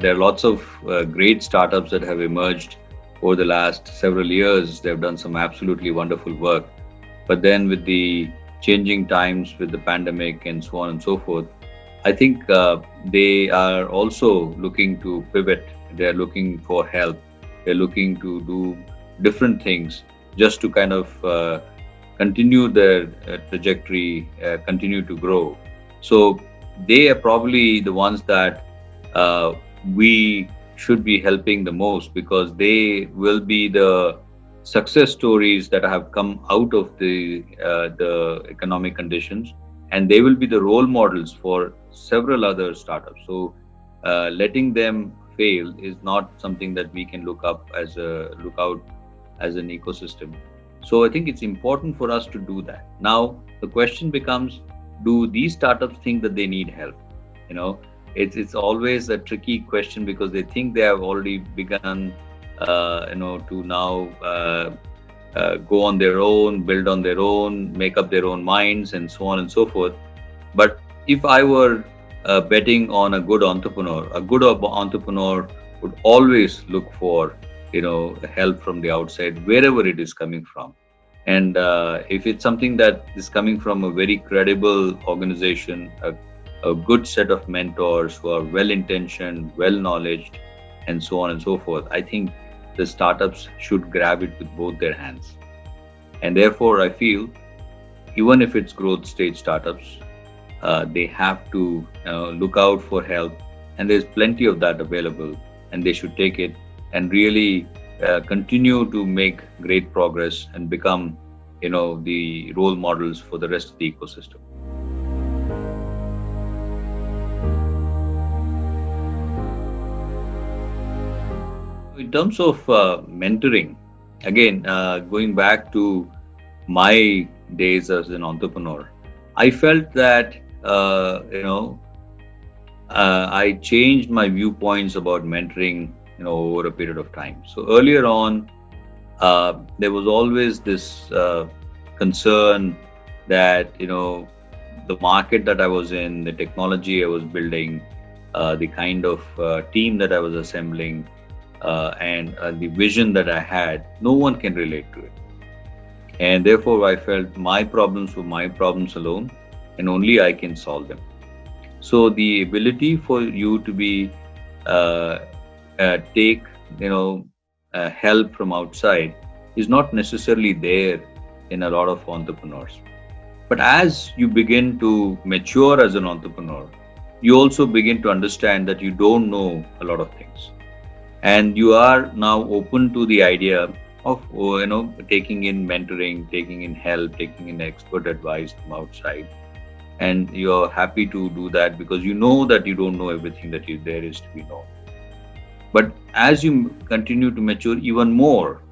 there are lots of great startups that have emerged over the last several years. They've done some absolutely wonderful work. But then with the changing times, with the pandemic and so on and so forth, I think they are also looking to pivot. They're looking for help. They're looking to do different things just to kind of continue their trajectory, continue to grow. So they are probably the ones that we should be helping the most, because they will be the success stories that have come out of the economic conditions, and they will be the role models for several other startups. So letting them fail is not something that we can look out as an ecosystem. So I think it's important for us to do that. Now the question becomes, do these startups think that they need help? You know, it's always a tricky question, because they think they have already begun to now go on their own, build on their own, make up their own minds, and so on and so forth. But if I were betting on a good entrepreneur would always look for help from the outside, wherever it is coming from. And if it's something that is coming from a very credible organization, a good set of mentors who are well-intentioned, well-knowledged, and so on and so forth, I think the startups should grab it with both their hands. And therefore, I feel even if it's growth stage startups, they have to look out for help, and there's plenty of that available, and they should take it and really continue to make great progress and become the role models for the rest of the ecosystem. In terms of mentoring, again, going back to my days as an entrepreneur, I felt that I changed my viewpoints about mentoring over a period of time. So earlier on, there was always this concern that the market that I was in, the technology I was building, the kind of team that I was assembling, and the vision that I had, no one can relate to it. And therefore, I felt my problems were my problems alone, and only I can solve them. So the ability for you to be take help from outside is not necessarily there in a lot of entrepreneurs. But as you begin to mature as an entrepreneur, you also begin to understand that you don't know a lot of things, and you are now open to the idea of taking in mentoring, taking in help, taking in expert advice from outside. And you're happy to do that because you know that you don't know everything that there is to be known. But as you continue to mature even more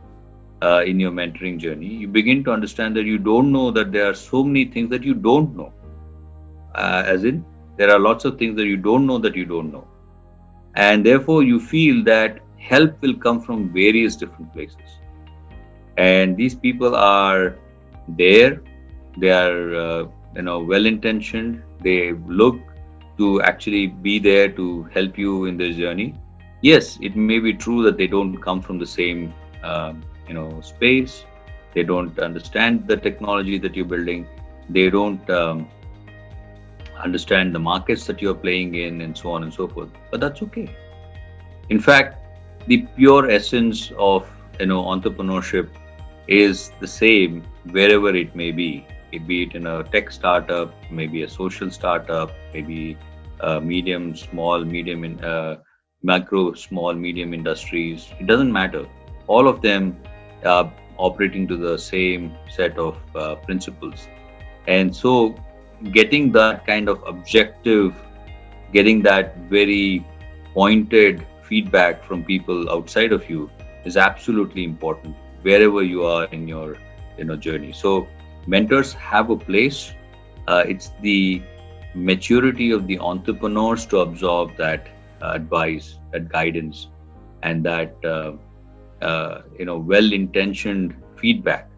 in your mentoring journey, you begin to understand that you don't know that there are so many things that you don't know. As in, there are lots of things that you don't know that you don't know. And therefore, you feel that help will come from various different places. And these people are there, they are well-intentioned, they look to actually be there to help you in this journey. Yes, it may be true that they don't come from the same space, they don't understand the technology that you're building, they don't understand the markets that you're playing in, and so on and so forth. But that's okay. In fact, the pure essence of entrepreneurship is the same wherever it may be. It be it in a tech startup, maybe a social startup, maybe medium, small, medium, macro, small, medium industries. It doesn't matter. All of them are operating to the same set of principles. And so getting that kind of objective, getting that very pointed feedback from people outside of you is absolutely important wherever you are in your journey. So mentors have a place. It's the maturity of the entrepreneurs to absorb that advice, that guidance, and that well-intentioned feedback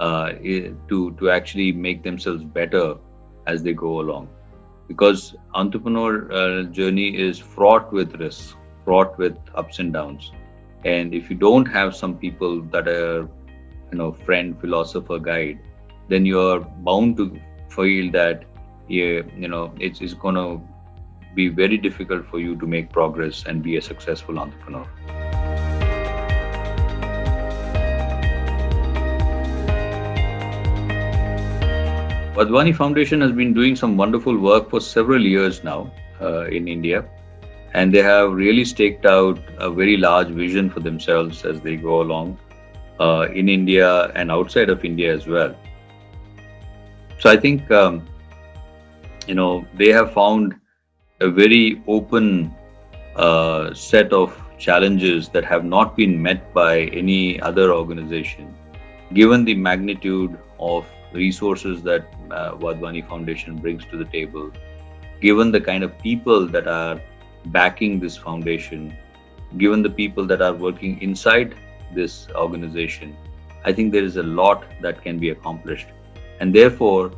to actually make themselves better as they go along. Because entrepreneur journey is fraught with risks. fraught with ups and downs. And if you don't have some people that are, friend, philosopher, guide, then you're bound to feel that, yeah, it's going to be very difficult for you to make progress and be a successful entrepreneur. Wadhwani Foundation has been doing some wonderful work for several years now in India, and they have really staked out a very large vision for themselves as they go along in India and outside of India as well. So I think they have found a very open set of challenges that have not been met by any other organization, given the magnitude of resources that Wadhwani Foundation brings to the table, given the kind of people that are backing this foundation, given the people that are working inside this organization. I think there is a lot that can be accomplished, and therefore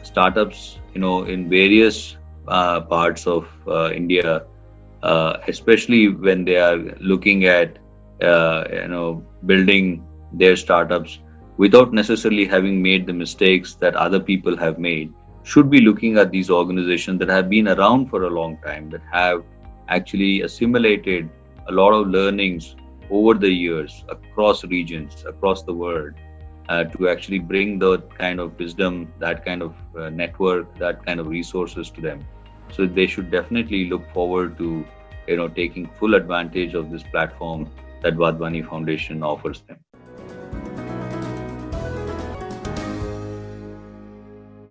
startups in various parts of India, especially when they are looking at building their startups without necessarily having made the mistakes that other people have made, should be looking at these organizations that have been around for a long time, that have actually assimilated a lot of learnings over the years across regions, across the world, to actually bring that kind of wisdom, that kind of network, that kind of resources to them. So they should definitely look forward to taking full advantage of this platform that Wadhwani Foundation offers them.